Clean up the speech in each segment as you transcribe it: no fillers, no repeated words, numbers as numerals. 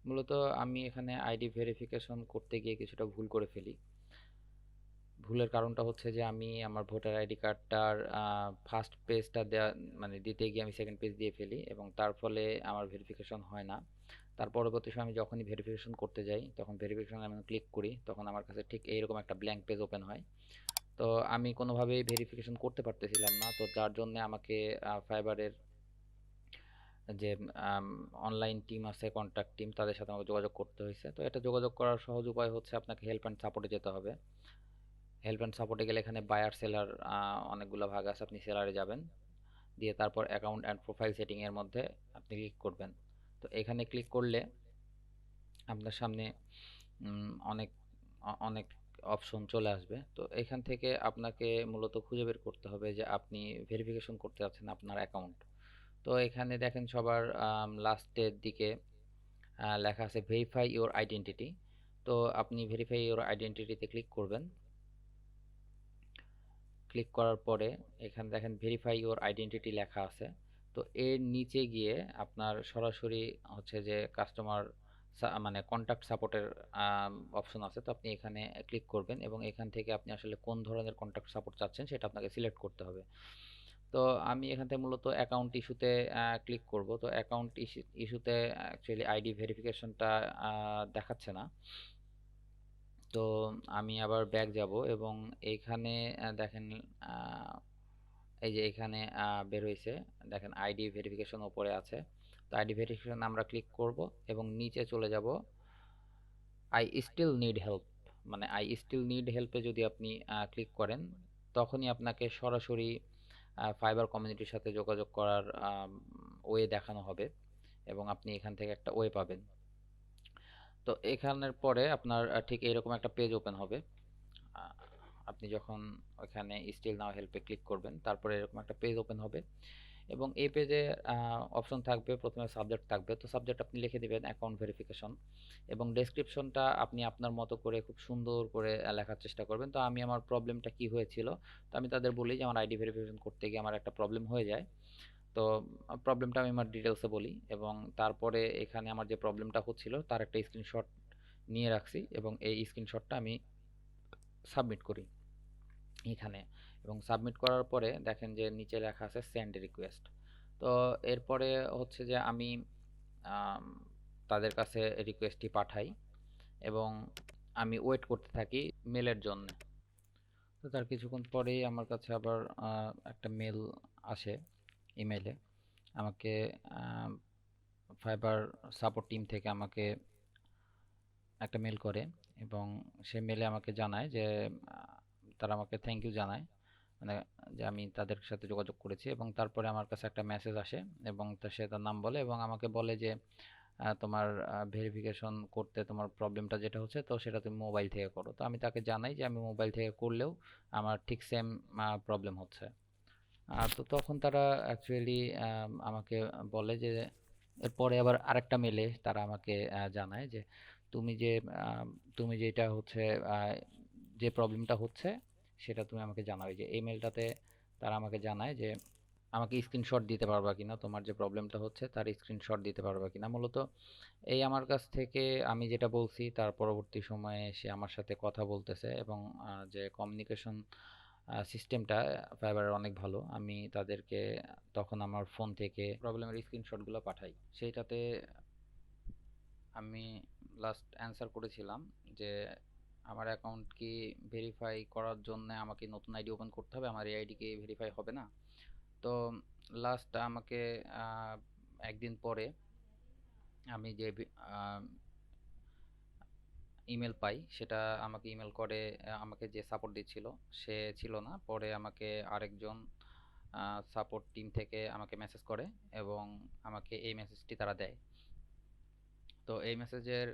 মূলত আমি এখানে আইডি ভেরিফিকেশন করতে গিয়ে কিছুটা ভুল করে ফেলি। ভুলের কারণটা হচ্ছে যে আমি আমার ভোটার আইডি কার্ডটার ফার্স্ট পেজটা দেওয়া মানে দিতে গিয়ে আমি সেকেন্ড পেজ দিয়ে ফেলি এবং তার ফলে আমার ভেরিফিকেশন হয় না। তার পরবর্তী সময় আমি যখনই ভেরিফিকেশন করতে যাই তখন ভেরিফিকেশন আমি ক্লিক করি, তখন আমার কাছে ঠিক এইরকম একটা ব্ল্যাঙ্ক পেজ ওপেন হয়। তো আমি কোনোভাবেই ভেরিফিকেশন করতে পারতেছিলাম না, তো যার জন্য আমাকে ফাইবারের যে অনলাইন টিম আছে, কন্ট্যাক্ট টিম, তাদের সাথে আমাকে যোগাযোগ করতে হয়েছে। তো এটা যোগাযোগ করার সহজ উপায় হচ্ছে আপনাকে হেল্প অ্যান্ড সাপোর্টে যেতে হবে। হেল্প অ্যান্ড সাপোর্টে গেলে এখানে বায়ার সেলার অনেকগুলো ভাগ আছে, আপনি সেলারে যাবেন, দিয়ে তারপর অ্যাকাউন্ট অ্যান্ড প্রোফাইল সেটিংয়ের মধ্যে আপনি ক্লিক করবেন। তো এখানে ক্লিক করলে আপনার সামনে অনেক অনেক অপশন চলে আসবে। তো এখান থেকে আপনাকে মূলত খুঁজে বের করতে হবে যে আপনি ভেরিফিকেশন করতে যাচ্ছেন আপনার অ্যাকাউন্ট। তো এখানে দেখেন সবার লাস্টের দিকে লেখা আছে ভেরিফাই ইওর আইডেন্টিটি। তো আপনি ভেরিফাই ইওর আইডেন্টিটিতে ক্লিক করবেন। ক্লিক করার পরে এখানে দেখেন ভেরিফাই ইওর আইডেন্টিটি লেখা আছে। তো এর নিচে গিয়ে আপনার সরাসরি হচ্ছে যে কাস্টমার মানে কন্ট্যাক্ট সাপোর্টের অপশন আছে। তো আপনি এখানে ক্লিক করবেন এবং এখান থেকে আপনি আসলে কোন ধরনের কন্ট্যাক্ট সাপোর্ট চাচ্ছেন সেটা আপনাকে সিলেক্ট করতে হবে। তো আমি এখান থেকে মূলত অ্যাকাউন্ট ইস্যুতে ক্লিক করব। তো অ্যাকাউন্ট ইস্যুতে অ্যাকচুয়ালি আইডি ভেরিফিকেশনটা দেখাচ্ছে না। তো আমি আবার ব্যাক যাব এবং এইখানে দেখেন আহ, এই যে এখানে বের হয়েছে, দেখেন আইডি ভেরিফিকেশন উপরে আছে। তো আইডি ভেরিফিকেশন আমরা ক্লিক করব এবং নিচে চলে যাব আই স্টিল নিড হেল্প, মানে আই স্টিল নিড হেল্পে যদি আপনি ক্লিক করেন তখনই আপনাকে সরাসরি ফাইবার কমিউনিটির সাথে যোগাযোগ করার ওয়ে দেখানো হবে এবং আপনি এখান থেকে একটা ওয়ে পাবেন। তো এখানের পরে আপনার ঠিক এরকম একটা পেজ ওপেন হবে। আহ, আপনি যখন ওখানে স্টিল নাও হেল্পে ক্লিক করবেন তারপরে এরকম একটা পেজ ওপেন হবে এবং এই পেজে অপশন থাকবে, প্রথমে সাবজেক্ট থাকবে। তো সাবজেক্ট আপনি লিখে দিবেন অ্যাকাউন্ট ভেরিফিকেশন এবং ডেসক্রিপশনটা আপনি আপনার মতো করে খুব সুন্দর করে লেখার চেষ্টা করবেন। তো আমি আমার প্রবলেমটা কি হয়েছিল, তো আমি তাদের বলি যে আমার আইডি ভেরিফিকেশন করতে গিয়ে আমার একটা প্রবলেম হয়ে যায়। তো প্রবলেমটা আমি আমার ডিটেলসে বলি এবং তারপরে এখানে আমার যে প্রবলেমটা হচ্ছিল তার একটা স্ক্রিনশট নিয়ে রাখছি এবং এই স্ক্রিনশটটা আমি সাবমিট করি এখানে। এবং সাবমিট করার পরে দেখেন যে নিচে লেখা আছে সেন্ড রিকোয়েস্ট। তো এরপরে হচ্ছে যে আমি আম, তাদের কাছে রিকোয়েস্টটি পাঠাই এবং আমি ওয়েট করতে থাকি মেলের জন্য। তো তার কিছুক্ষণ পরেই আমার কাছে আবার একটা মেল আসে ইমেলে। আমাকে ফাইবার সাপোর্ট টিম থেকে আমাকে একটা মেল করে এবং সে মেলে আমাকে জানায় যে আহ, তারা আমাকে থ্যাংক ইউ জানায়, মানে যে আমি তাদের সাথে যোগাযোগ করেছি। এবং তারপরে আমার কাছে একটা মেসেজ আসে এবং সে তার নাম বলে এবং আমাকে বলে যে তোমার ভেরিফিকেশন করতে তোমার প্রবলেমটা যেটা হচ্ছে তো সেটা তুমি মোবাইল থেকে করো। তো আমি তাকে জানাই যে আমি মোবাইল থেকে করলেও আমার ঠিক সেম প্রবলেম হচ্ছে। তো তখন তারা অ্যাকচুয়ালি আমাকে বলে যে এরপরে আবার আরেকটা মেলে তারা আমাকে জানায় যে তুমি যে আহ, তুমি যেটা হচ্ছে আহ, যে প্রবলেমটা হচ্ছে সেটা তুমি আমাকে জানাবে। যে এই মেলটাতে তারা আমাকে জানায় যে আমাকে স্ক্রিনশট দিতে পারবা কিনা, তোমার যে প্রবলেমটা হচ্ছে তার স্ক্রিনশট দিতে পারবা কিনা। মূলত এই আমার কাছ থেকে আমি যেটা বলছি তার পরবর্তী সময়ে সে আমার সাথে কথা বলতেছে এবং যে কমিউনিকেশন সিস্টেমটা ফাইবারের অনেক ভালো। আমি তাদেরকে তখন আমার ফোন থেকে প্রবলেমের স্ক্রিনশটগুলো পাঠাই। সেইটাতে আমি লাস্ট অ্যান্সার করেছিলাম যে আমার অ্যাকাউন্ট কি ভেরিফাই করার জন্য আমাকে নতুন আইডি ওপেন করতে হবে, আমার এই আইডি কি ভেরিফাই হবে না। তো লাস্ট আমাকে একদিন পরে আমি যে ইমেল পাই সেটা আমাকে ইমেল করে আমাকে যে সাপোর্ট দিচ্ছিল সে ছিল না, পরে আমাকে আরেকজন সাপোর্ট টিম থেকে আমাকে মেসেজ করে এবং আমাকে এই মেসেজটি তারা দেয়। তো এই মেসেজের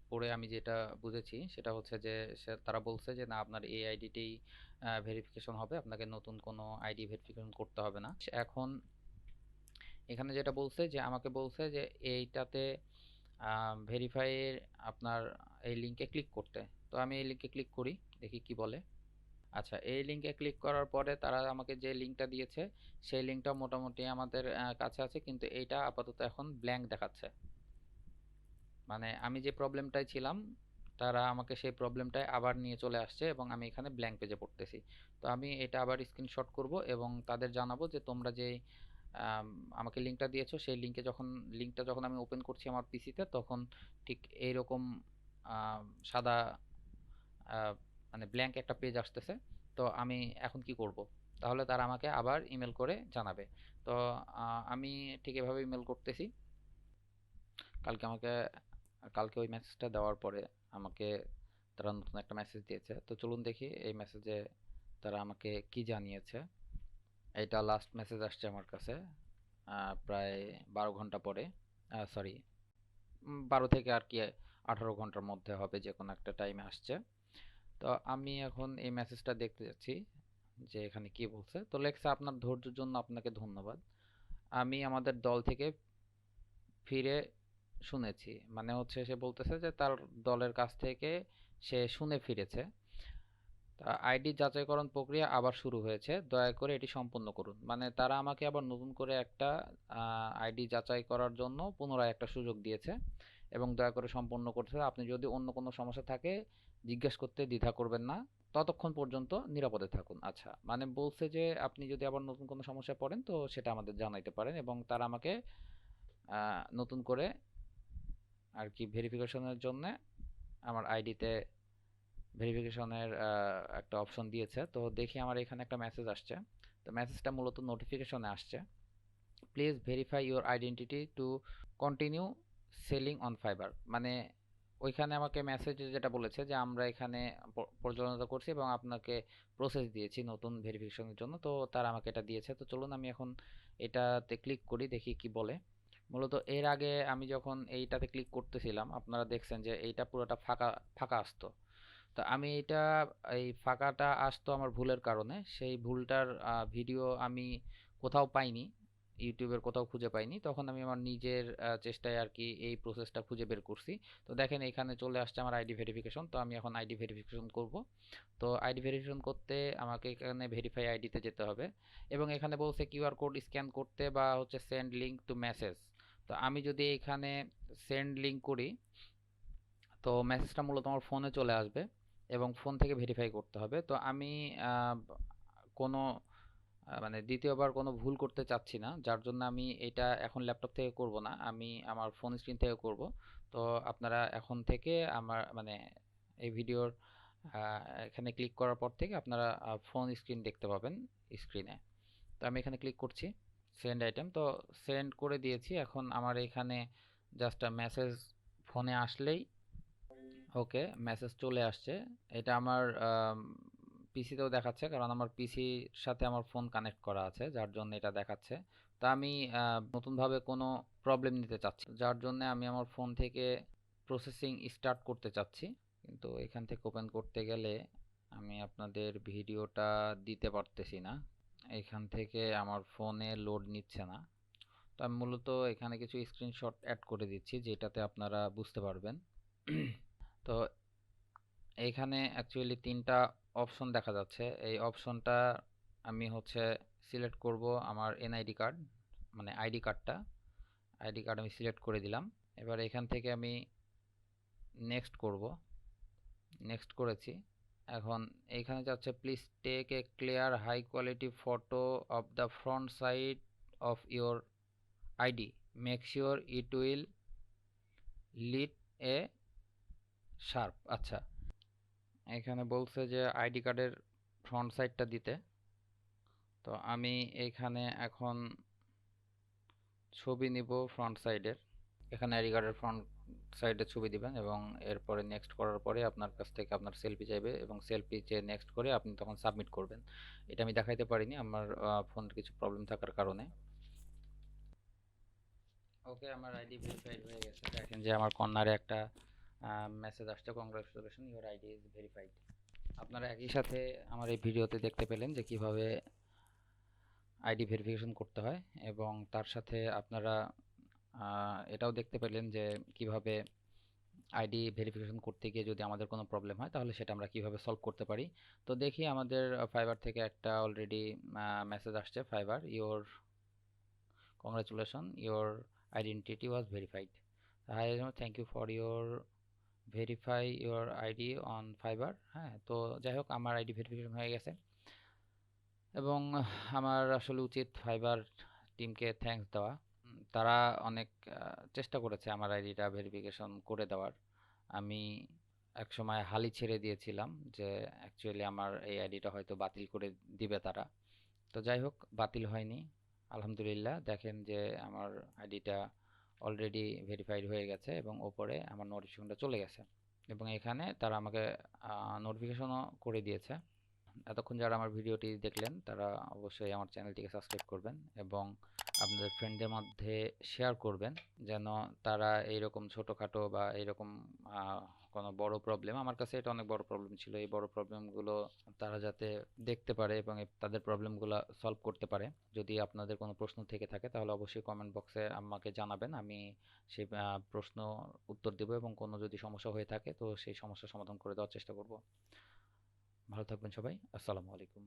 পরে আমি যেটা বুঝেছি সেটা হচ্ছে যে তারা বলছে যে না আপনার এই আইডিটি ভেরিফিকেশন হবে, আপনাকে নতুন কোনো আইডি ভেরিফিকেশন করতে হবে না। এখন এখানে যেটা বলছে যে আমাকে বলছে যে এইটাতে ভেরিফাইয়ের আপনার এই লিঙ্কে ক্লিক করতে। তো আমি এই লিঙ্কে ক্লিক করি, দেখি কি বলে। আচ্ছা, এই লিঙ্কে ক্লিক করার পরে তারা আমাকে যে লিঙ্কটা দিয়েছে সেই লিঙ্কটা মোটামুটি আমাদের কাছে আছে, কিন্তু এইটা আপাতত এখন ব্ল্যাঙ্ক দেখাচ্ছে। মানে আমি যে প্রবলেমটায় ছিলাম তারা আমাকে সেই প্রবলেমটায় আবার নিয়ে চলে আসছে এবং আমি এখানে ব্ল্যাঙ্ক পেজে পড়তেছি। তো আমি এটা আবার স্ক্রিনশট করব এবং তাদের জানাবো যে তোমরা যে আম, আমাকে লিঙ্কটা দিয়েছো সেই লিঙ্কটা যখন আমি ওপেন করছি আমার পিসিতে তখন ঠিক এইরকম সাদা আহ, মানে ব্ল্যাঙ্ক একটা পেজ আসতেছে। তো আমি এখন কি করব? তাহলে তারা আমাকে আবার ইমেল করে জানাবে। তো আমি ঠিক এভাবে ইমেল করতেছি। কালকে আমাকে কালকে ওই মেসেজটা দেওয়ার পরে আমাকে তারা নতুন একটা মেসেজ দিয়েছে। তো চলুন দেখি এই মেসেজে তারা আমাকে কি জানিয়েছে। এটা লাস্ট মেসেজ আসছে আমার কাছে প্রায় 12 ঘন্টা পরে, সরি 12 থেকে আর কি 18 ঘন্টার মধ্যে হবে, যে কোনো একটা টাইমে আসছে। তো আমি এখন এই মেসেজটা দেখতে যাচ্ছি যে এখানে কি বলছে। তো লেখছে, আপনার ধৈর্যের জন্য আপনাকে ধন্যবাদ। আমি আমাদের দল থেকে ফিরে শুনেছি। মানে হচ্ছে সে বলতেছে যে তার দলের কাছ থেকে সে শুনে ফিরেছে। তা আইডি যাচাইকরণ প্রক্রিয়া আবার শুরু হয়েছে, দয়া করে এটি সম্পূর্ণ করুন। মানে তারা আমাকে আবার নতুন করে একটা আইডি যাচাই করার জন্য পুনরায় একটা সুযোগ দিয়েছে এবং দয়া করে সম্পূর্ণ করতে। আপনি যদি অন্য কোনো সমস্যা থাকে জিজ্ঞেস করতে দ্বিধা করবেন না, ততক্ষণ পর্যন্ত নিরাপদে থাকুন। আচ্ছা, মানে বলছে যে আপনি যদি আবার নতুন কোনো সমস্যায় পড়েন তো সেটা আমাদের জানাইতে পারেন, এবং তারা আমাকে নতুন করে আর কি ভেরিফিকেশনের জন্য আমার আইডিতে ভেরিফিকেশনের একটা অপশন দিয়েছে। তো দেখি আমার এখানে একটা মেসেজ আসছে। তো মেসেজটা মূলত নোটিফিকেশনে আসছে, please verify your identity to continue selling on fibre. মানে ওইখানে আমাকে মেসেজে যেটা বলেছে যে আমরা এখানে পর্যালোচনা করছি এবং আপনাকে প্রসেস দিয়েছি নতুন ভেরিফিকেশনের জন্য। তো তারা আমাকে এটা দিয়েছে। তো চলুন আমি এখন এটাতে ক্লিক করি, দেখি কি বলে। মূলত এর আগে আমি যখন এইটাতে ক্লিক করতেছিলাম আপনারা দেখছেন যে এইটা পুরোটা ফাঁকা ফাঁকা আসতো। তো আমি এটা এই ফাঁকাটা আসতো আমার ভুলের কারণে। সেই ভুলটার ভিডিও আমি কোথাও পাইনি, ইউটিউবের কোথাও খুঁজে পাইনি। তখন আমি আমার নিজের চেষ্টায় আর কি এই প্রসেসটা খুঁজে বের করছি। তো দেখেন এখানে চলে আসছে আমার আইডি ভেরিফিকেশন। তো আমি এখন আইডি ভেরিফিকেশন করব। তো আইডি ভেরিফিকেশন করতে আমাকে এখানে ভেরিফাই আইডিতে যেতে হবে এবং এখানে বলছে কিউআর কোড স্ক্যান করতে বা হচ্ছে সেন্ড লিঙ্ক টু মেসেজ। তো আমি যদি এখানে সেন্ড লিঙ্ক করি তো মেসেজটা মূলত আমার ফোনে চলে আসবে এবং ফোন থেকে ভেরিফাই করতে হবে। তো আমি কোনো মানে দ্বিতীয়বার কোনো ভুল করতে চাচ্ছি না, যার জন্য আমি এটা এখন ল্যাপটপ থেকে করব না, আমি আমার ফোন স্ক্রিন থেকে করব। তো আপনারা এখন থেকে আমার মানে এই ভিডিওর এখানে ক্লিক করার পর থেকে আপনারা ফোন স্ক্রিন দেখতে পাবেন স্ক্রিনে। তো আমি এখানে ক্লিক করছি সেন্ড আইটেম। তো সেন্ড করে দিয়েছি। এখন আমার এখানে জাস্ট মেসেজ ফোনে আসলেই ওকে মেসেজ চলে আসছে। এটা আমার পিসিতেও দেখাচ্ছে, কারণ আমার পিসির সাথে আমার ফোন কানেক্ট করা আছে যার জন্য এটা দেখাচ্ছে। তা আমি নতুনভাবে কোনো প্রবলেম নিতে চাচ্ছি, যার জন্য আমি আমার ফোন থেকে প্রসেসিং স্টার্ট করতে চাচ্ছি। কিন্তু এখান থেকে ওপেন করতে গেলে আমি আপনাদের ভিডিওটা দিতে পারতেছি না, এখান থেকে আমার ফোনে লোড নিচ্ছে না। তো আমি মূলত এখানে কিছু স্ক্রিনশট অ্যাড করে দিচ্ছি যেটাতে আপনারা বুঝতে পারবেন। তো এইখানে অ্যাকচুয়ালি তিনটা অপশন দেখা যাচ্ছে। এই অপশনটা আমি হচ্ছে সিলেক্ট করব আমার এনআইডি কার্ড, মানে আইডি কার্ড আমি সিলেক্ট করে দিলাম। এবার এখান থেকে আমি নেক্সট করব, নেক্সট করেছি। এখন এইখানে যাচ্ছে please take a clear high quality photo of the front side of your ID, make sure it will lead a sharp. আচ্ছা, এখানে বলছে যে আইডি কার্ডের ফ্রন্ট সাইডটা দিতে। তো আমি এইখানে এখন ছবি নিব ফ্রন্ট সাইডের। এখানে আইডি কার্ডের ফ্রন্ট সাইডের ছবি দিবেন এবং এরপরে নেক্সট করার পরে আপনার কাছ থেকে আপনার সেলফি চাইবে এবং সেলফি চেয়ে নেক্সট করে আপনি তখন সাবমিট করবেন। এটা আমি দেখাইতে পারিনি আমার ফোনের কিছু প্রবলেম থাকার কারণে। ওকে, আমার আইডি ভেরিফাইড হয়ে গেছে। দেখেন যে আমার কর্নারে একটা মেসেজ আসছে, congratulation your ID is verified. আপনারা একই সাথে আমার এই ভিডিওতে দেখতে পেলেন যে কিভাবে আইডি ভেরিফিকেশন করতে হয় এবং তার সাথে আপনারা এটাও দেখতে পেলেন যে কিভাবে আইডি ভেরিফিকেশন করতে গিয়ে যদি আমাদের কোনো প্রবলেম হয় তাহলে সেটা আমরা কিভাবে সলভ করতে পারি। তো দেখি আমাদের ফাইবার থেকে একটা অলরেডি মেসেজ আসছে, fibre your congratulation your identity was verified. Hi, thank you for your verify your ID on fibre. হ্যাঁ, তো যাই হোক আমার আইডি ভেরিফিকেশন হয়ে গেছে এবং আমার আসলে উচিত ফাইবার টিমকে থ্যাঙ্কস দেওয়া। তারা অনেক চেষ্টা করেছে আমার আইডিটা ভেরিফিকেশন করে দেওয়ার। আমি একসময় হালই ছেড়ে দিয়েছিলাম যে অ্যাকচুয়ালি আমার এই আইডিটা হয়তো বাতিল করে দিবে তারা। তো যাই হোক, বাতিল হয়নি। আলহামদুলিল্লাহ, দেখেন যে আমার আইডিটা অলরেডি ভেরিফাইড হয়ে গেছে এবং ওপরে আমার নোটিফিকেশনটা চলে গেছে এবং এখানে তারা আমাকে নোটিফিকেশনও করে দিয়েছে। এতক্ষণ যারা আমার ভিডিওটি দেখলেন তারা অবশ্যই আমার চ্যানেলটিকে সাবস্ক্রাইব করবেন এবং আপনাদের ফ্রেন্ডদের মধ্যে শেয়ার করবেন, যেন তারা এইরকম ছোটোখাটো বা এইরকম কোনো বড় প্রবলেম, আমার কাছে এটা অনেক বড় প্রবলেম ছিল, এই বড় প্রবলেমগুলো তারা যাতে দেখতে পারে এবং তাদের প্রবলেমগুলো সলভ করতে পারে। যদি আপনাদের কোনো প্রশ্ন থেকে থাকে তাহলে অবশ্যই কমেন্ট বক্সে আমাকে জানাবেন, আমি সেই প্রশ্ন উত্তর দেবো এবং কোনো যদি সমস্যা হয়ে থাকে তো সেই সমস্যার সমাধান করে দেওয়ার চেষ্টা করব। ভালো থাকবেন সবাই। আসসালামু আলাইকুম।